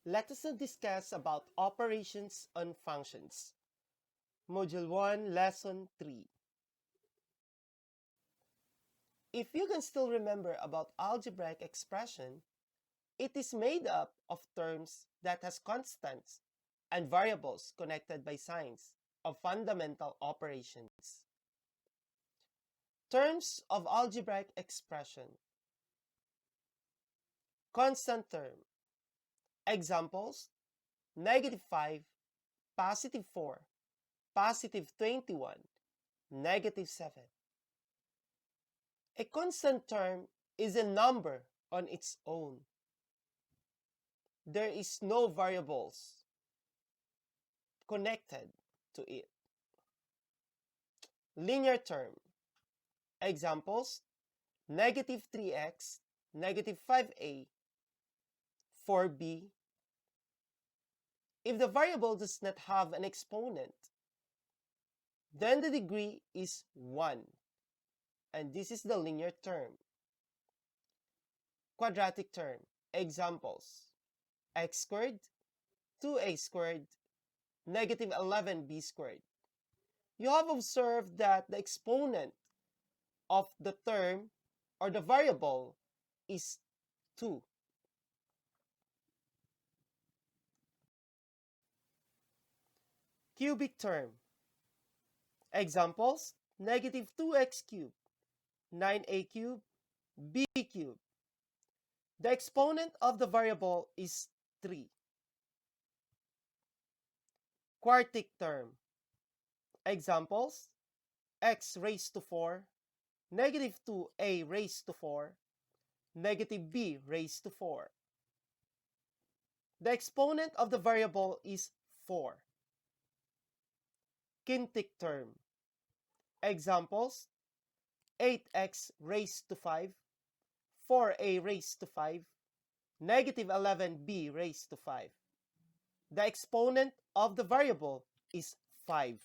Let us now discuss about operations on functions. Module 1, Lesson 3. If you can still remember about algebraic expression, it is made up of terms that has constants and variables connected by signs of fundamental operations. Terms of algebraic expression. Constant term. Examples: -5, +4, +21, -7. A constant term is a number on its own. There is no variables connected to it. Linear term. Examples: -3x, -5a, 4b. If the variable does not have an exponent, then the degree is 1, and this is the linear term. Quadratic term. Examples: x squared, 2a squared, -11b squared. You have observed that the exponent of the term or the variable is 2. Cubic term. Examples: -2x cubed, 9a cubed, b cubed. The exponent of the variable is 3. Quartic term. Examples: x raised to 4, -2a raised to 4, -b raised to 4. The exponent of the variable is 4. Quintic term. Examples: 8x raised to 5, 4a raised to 5, -11b raised to 5. The exponent of the variable is 5.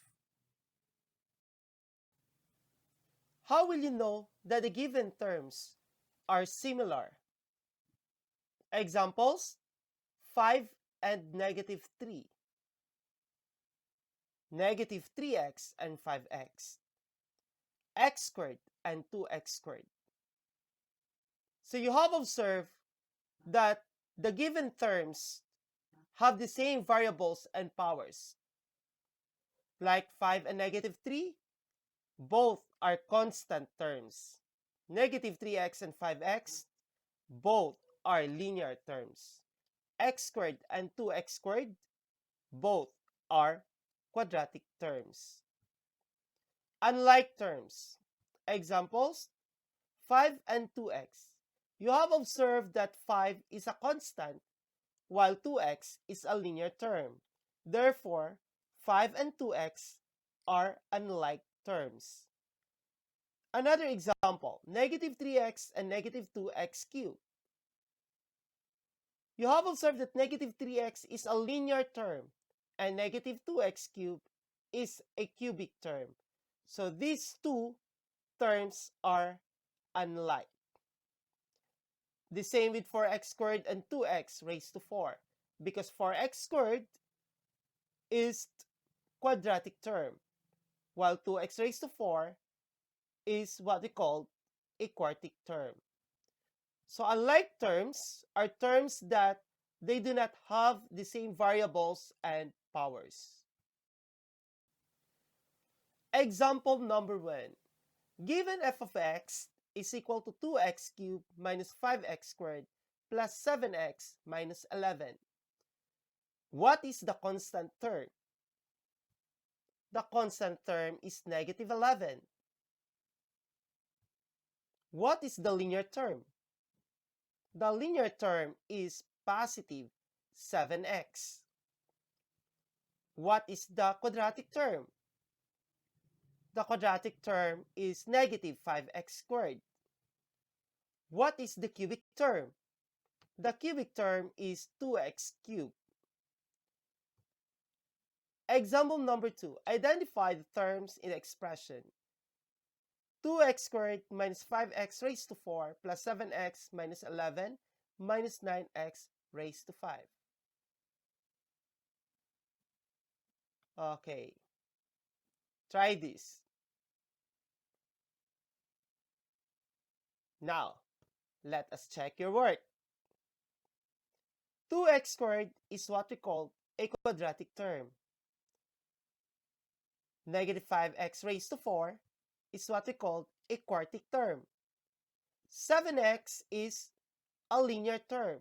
How will you know that the given terms are similar? Examples: 5 and -3, -3x and 5x, x squared and 2x squared. So you have observed that the given terms have the same variables and powers. Like 5 and -3, both are constant terms. -3x and 5x, both are linear terms. X squared and 2x squared, both are quadratic terms. Unlike terms. Examples: 5 and 2x. You have observed that 5 is a constant while 2x is a linear term. Therefore, 5 and 2x are unlike terms. Another example: -3x and -2x cubed. You have observed that -3x is a linear term and -2x cubed is a cubic term. So these two terms are unlike. The same with 4x squared and 2x raised to 4, because 4x squared is quadratic term, while 2x raised to 4 is what we call a quartic term. So unlike terms are terms that they do not have the same variables and powers. Example number 1. Given f of x is equal to 2x cubed minus 5x squared plus 7x minus 11. What is the constant term? The constant term is -11. What is the linear term? The linear term is positive 7x. What is the quadratic term? The quadratic term is -5x squared. What is the cubic term? The cubic term is 2x cubed. Example number 2. Identify the terms in the expression 2x squared minus 5x raised to 4 plus 7x minus 11 minus 9x raised to 5. Okay, try this. Now, let us check your work. 2x squared is what we call a quadratic term. Negative 5x raised to 4 is what we call a quartic term. 7x is a linear term.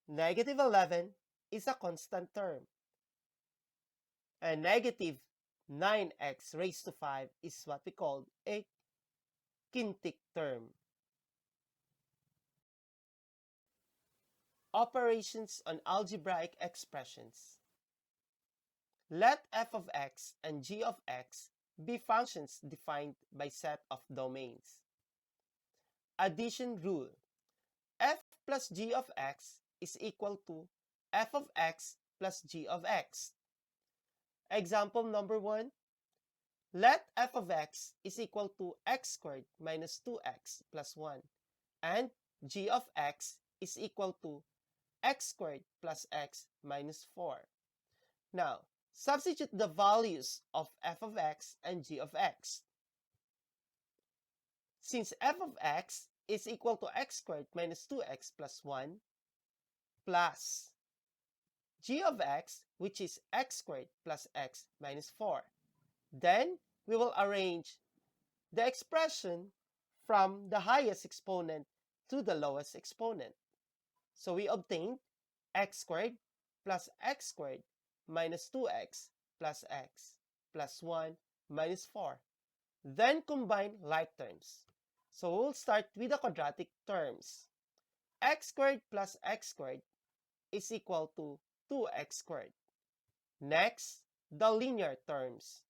Negative 11 is a constant term. And negative 9x raised to 5 is what we call a quintic term. Operations on algebraic expressions. Let f of x and g of x be functions defined by set of domains. Addition rule. F plus g of x is equal to f of x plus g of x. Example number 1. Let f of x is equal to x squared minus 2x plus 1 and g of x is equal to x squared plus x minus 4. Now, substitute the values of f of x and g of x. Since f of x is equal to x squared minus 2x plus 1 plus g of x, which is x squared plus x minus 4. Then, we will arrange the expression from the highest exponent to the lowest exponent. So we obtained x squared plus x squared minus 2x plus x plus 1 minus 4. Then combine like terms. So we'll start with the quadratic terms. X squared plus x squared is equal to 2x squared. Next, the linear terms.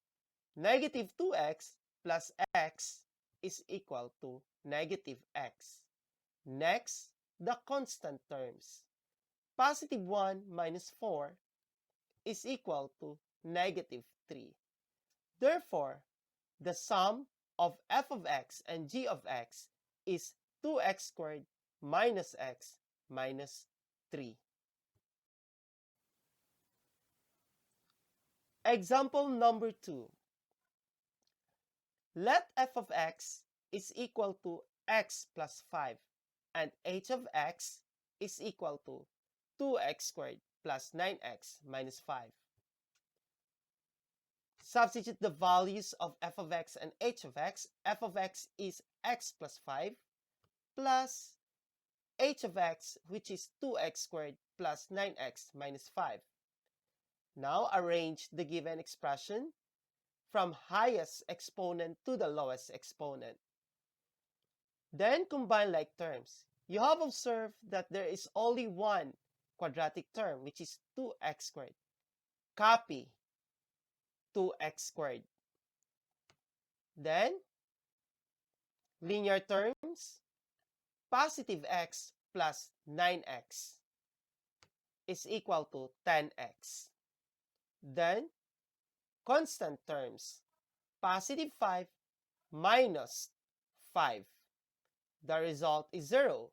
Negative 2x plus x is equal to negative x. Next, the constant terms. Positive 1 minus 4 is equal to negative 3. Therefore, the sum of f of x and g of x is 2x squared minus x minus 3. Example number 2. Let f of x is equal to x plus 5 and h of x is equal to 2x squared plus 9x minus 5. Substitute the values of f of x and h of x. F of x is x plus 5 plus h of x, which is 2x squared plus 9x minus 5. Now arrange the given expression from highest exponent to the lowest exponent. Then combine like terms. You have observed that there is only one quadratic term, which is 2x squared. Copy 2x squared. Then, linear terms, positive x plus 9x is equal to 10x. Then, constant terms, positive 5 minus 5. The result is 0.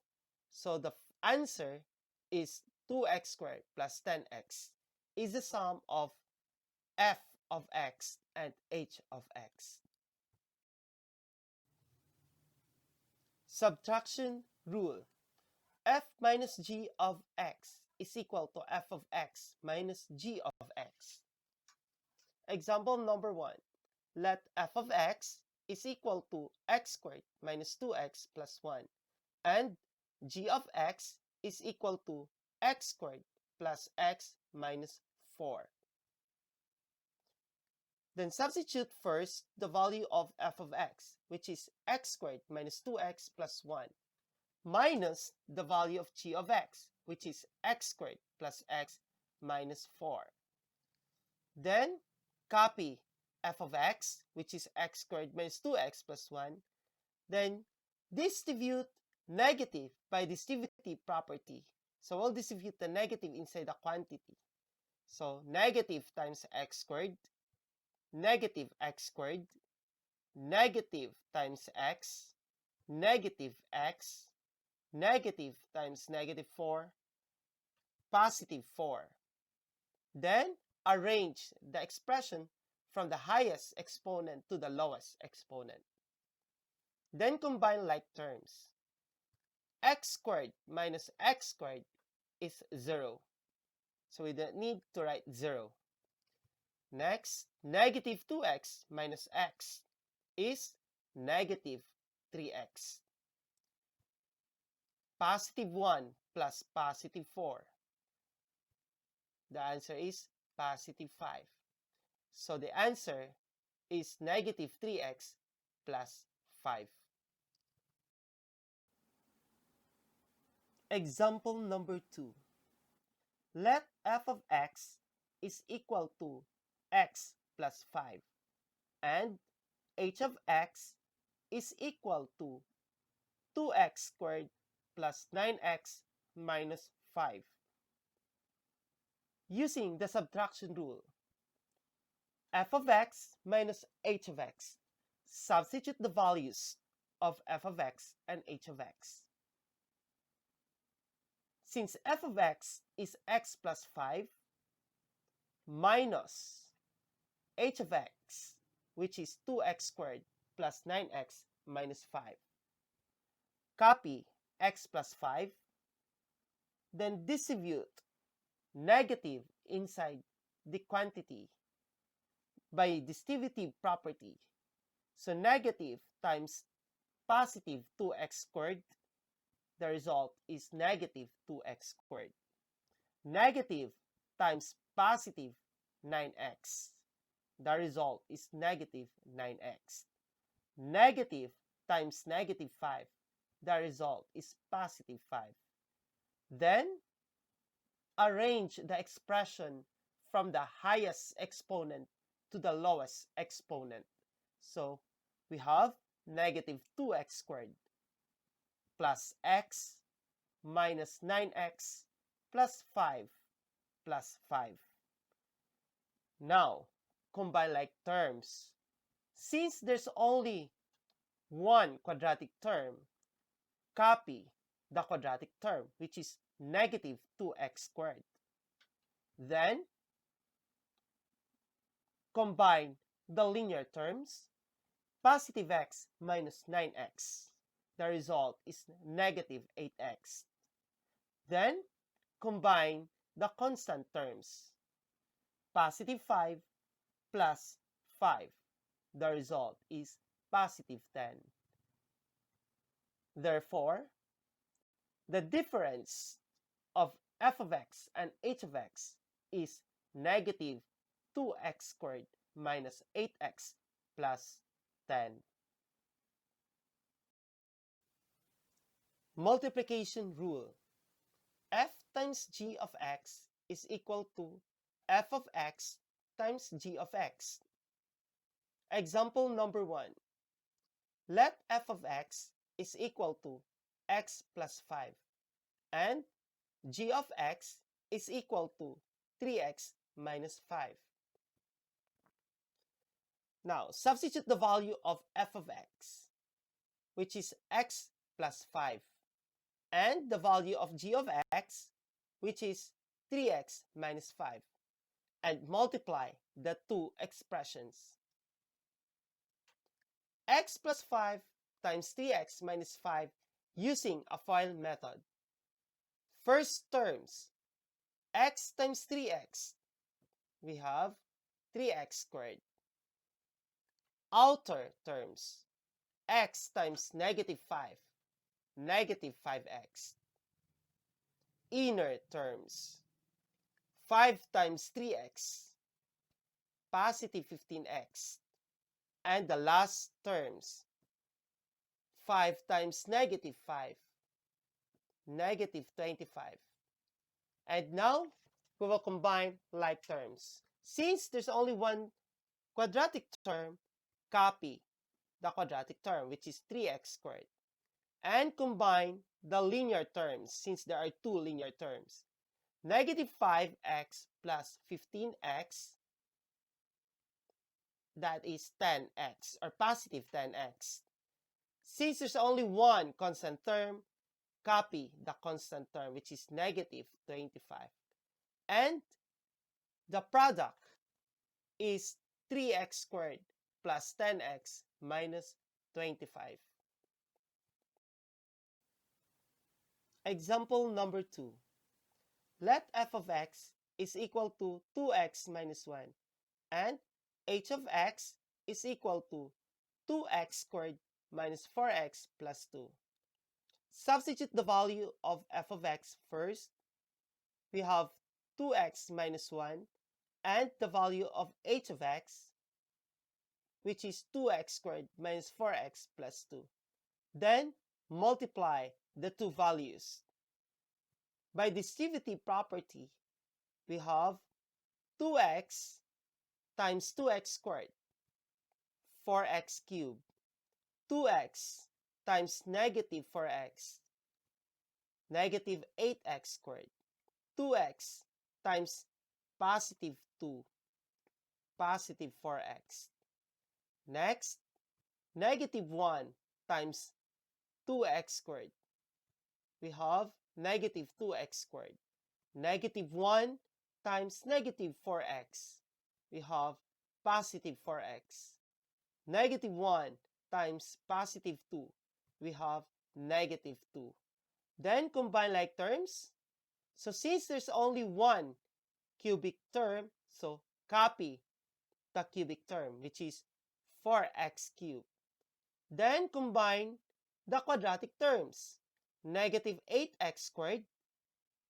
So the answer is 2x squared plus 10x is the sum of f of x and h of x. Subtraction rule. F minus g of x is equal to f of x minus g of x. Example number 1. Let f of x is equal to x squared minus 2x plus 1 and g of x is equal to x squared plus x minus 4. Then substitute first the value of f of x, which is x squared minus 2x plus 1, minus the value of g of x, which is x squared plus x minus 4. Then copy f of x, which is x squared minus 2x plus 1. Then distribute negative by distributive property. So we'll distribute the negative inside the quantity. So negative times x squared, negative x squared, negative times x, negative x, negative times negative 4, positive 4. Then arrange the expression from the highest exponent to the lowest exponent. Then combine like terms. X squared minus x squared is 0. So we don't need to write 0. Next, negative 2x minus x is negative 3x. Positive 1 plus positive 4. The answer is positive 5. So the answer is negative 3x plus 5. Example number 2. Let f of x is equal to x plus 5 and h of x is equal to 2x squared plus 9x minus 5. Using the subtraction rule, f of x minus h of x. Substitute the values of f of x and h of x. Since f of x is x plus 5 minus h of x, which is 2x squared plus 9x minus 5. Copy x plus 5, then distribute negative inside the quantity by distributive property. So negative times positive 2x squared, the result is negative 2x squared. Negative times positive 9x, the result is negative 9x. Negative times negative 5, the result is positive 5. Then, arrange the expression from the highest exponent to the lowest exponent. So, we have negative 2x squared plus x minus 9x plus 5 plus 5. Now, combine like terms. Since there's only one quadratic term, copy the quadratic term, which is negative 2x squared. Then, combine the linear terms, positive x minus 9x. The result is negative 8x. Then, combine the constant terms, positive 5 plus 5. The result is positive 10. Therefore, the difference of f of x and h of x is negative 2x squared minus 8x plus 10. Multiplication rule. F times g of x is equal to f of x times g of x. Example number 1. Let f of x is equal to x plus 5 and g of x is equal to 3x minus 5. Now, substitute the value of f of x, which is x plus 5, and the value of g of x, which is 3x minus 5, and multiply the two expressions. X plus 5 times 3x minus 5 using a FOIL method. First terms, x times 3x, we have 3x squared. Outer terms, x times negative 5, negative 5x. Inner terms, 5 times 3x, positive 15x. And the last terms, 5 times negative 5, negative 25. And now, we will combine like terms. Since there's only one quadratic term, copy the quadratic term, which is 3x squared. And combine the linear terms, since there are two linear terms. Negative 5x plus 15x, that is 10x, or positive 10x. Since there's only one constant term, copy the constant term, which is negative 25. And the product is 3x squared plus 10x minus 25. Example number 2. Let f of x is equal to 2x minus 1 and h of x is equal to 2x squared minus 4x plus 2. Substitute the value of f of x first. We have 2x minus 1 and the value of h of x, which is 2x squared minus 4x plus 2. Then multiply the two values. By distributive property, we have 2x times 2x squared, 4x cubed, 2x times negative 4x, negative 8x squared, 2x times positive 2, positive 4x. Next, negative 1 times 2x squared. We have negative 2x squared. Negative 1 times negative 4x. We have positive 4x. Negative 1 times positive 2. We have negative 2. Then combine like terms. So since there's only one cubic term, so copy the cubic term, which is 4x cubed. Then combine the quadratic terms. Negative 8x squared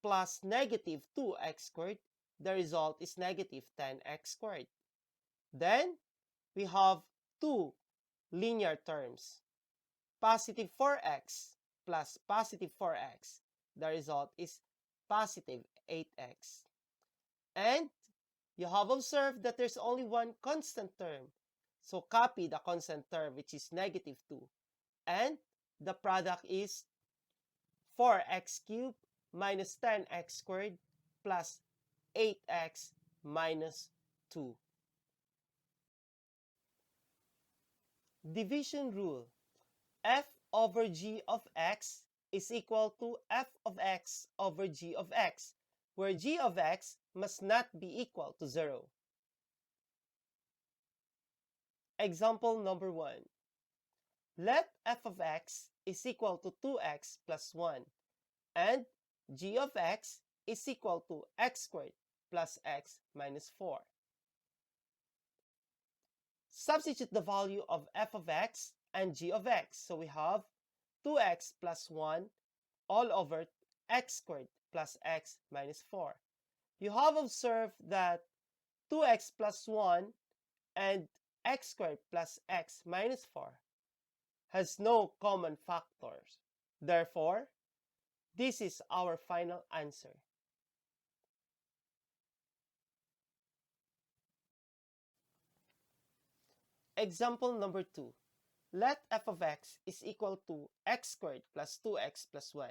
plus negative 2x squared. The result is negative 10x squared. Then we have two linear terms. Positive 4x plus positive 4x. The result is positive 8x. And you have observed that there's only one constant term. So copy the constant term, which is negative 2. And the product is 4x cubed minus 10x squared plus 8x minus 2. Division rule. F over g of x is equal to f of x over g of x, where g of x must not be equal to 0. Example number 1. Let f of x is equal to 2x plus 1 and g of x is equal to x squared plus x minus 4. Substitute the value of f of x and g of x. So we have 2x plus 1 all over x squared plus x minus 4. You have observed that 2x plus 1 and x squared plus x minus 4 has no common factors. Therefore, this is our final answer. Example number 2. Let f of x is equal to x squared plus 2x plus 1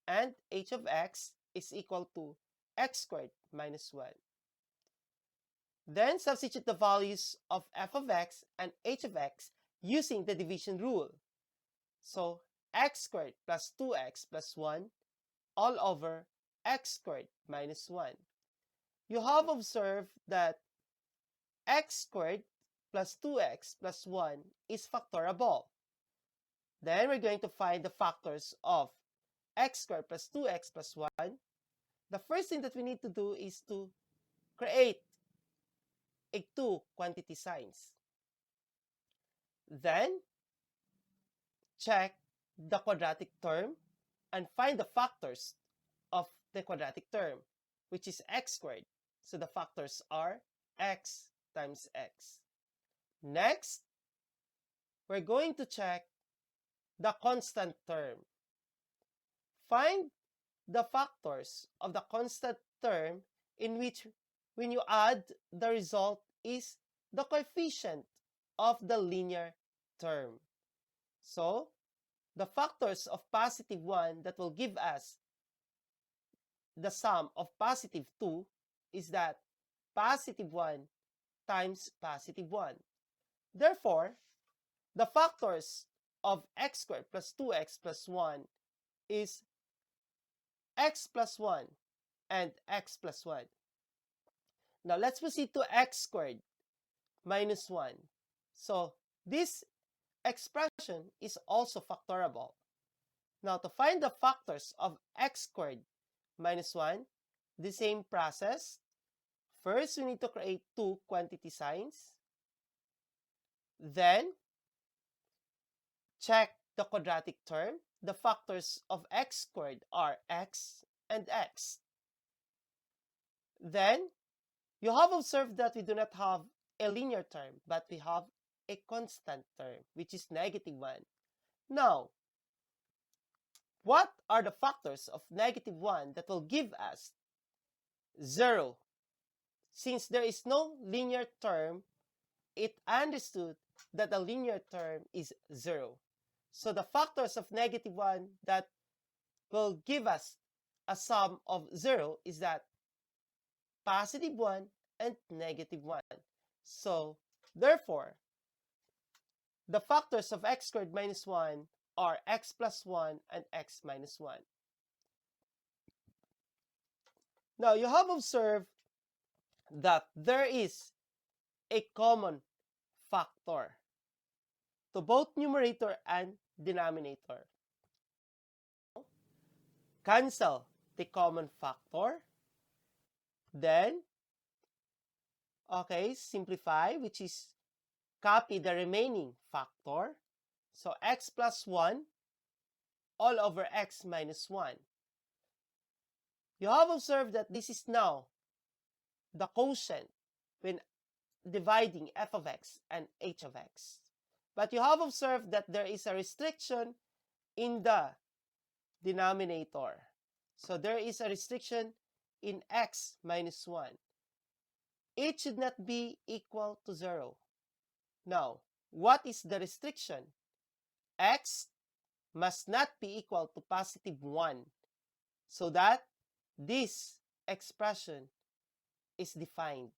and h of x is equal to x squared minus 1. Then substitute the values of f of x and h of x using the division rule. So x squared plus 2x plus 1 all over x squared minus 1. You have observed that x squared plus 2x plus 1 is factorable. Then we're going to find the factors of x squared plus 2x plus 1. The first thing that we need to do is to create a two quantity signs. Then check the quadratic term and find the factors of the quadratic term, which is x squared. So the factors are x times x. Next, we're going to check the constant term. Find the factors of the constant term in which when you add, the result is the coefficient of the linear term. So, the factors of positive 1 that will give us the sum of positive 2 is that positive 1 times positive 1. Therefore, the factors of x squared plus 2x plus 1 is x plus 1 and x plus 1. Now let's proceed to x squared minus 1. So this expression is also factorable. Now to find the factors of x squared minus 1, the same process. First, we need to create two quantity signs. Then, check the quadratic term. The factors of x squared are x and x. Then, you have observed that we do not have a linear term, but we have a constant term, which is -1. Now, what are the factors of -1 that will give us 0? Since there is no linear term, it understood that the linear term is 0. So the factors of -1 that will give us a sum of 0 is that +1 and -1. So therefore, the factors of x squared minus 1 are x plus 1 and x minus 1. Now you have observed that there is a common factor to both numerator and denominator. Cancel the common factor. Then, simplify, which is copy the remaining factor. So x plus 1 all over x minus 1. You have observed that this is now the quotient when dividing f of x and h of x. But you have observed that there is a restriction in the denominator. So there is a restriction in x minus 1. It should not be equal to 0. Now, what is the restriction? X must not be equal to +1 so that this expression is defined.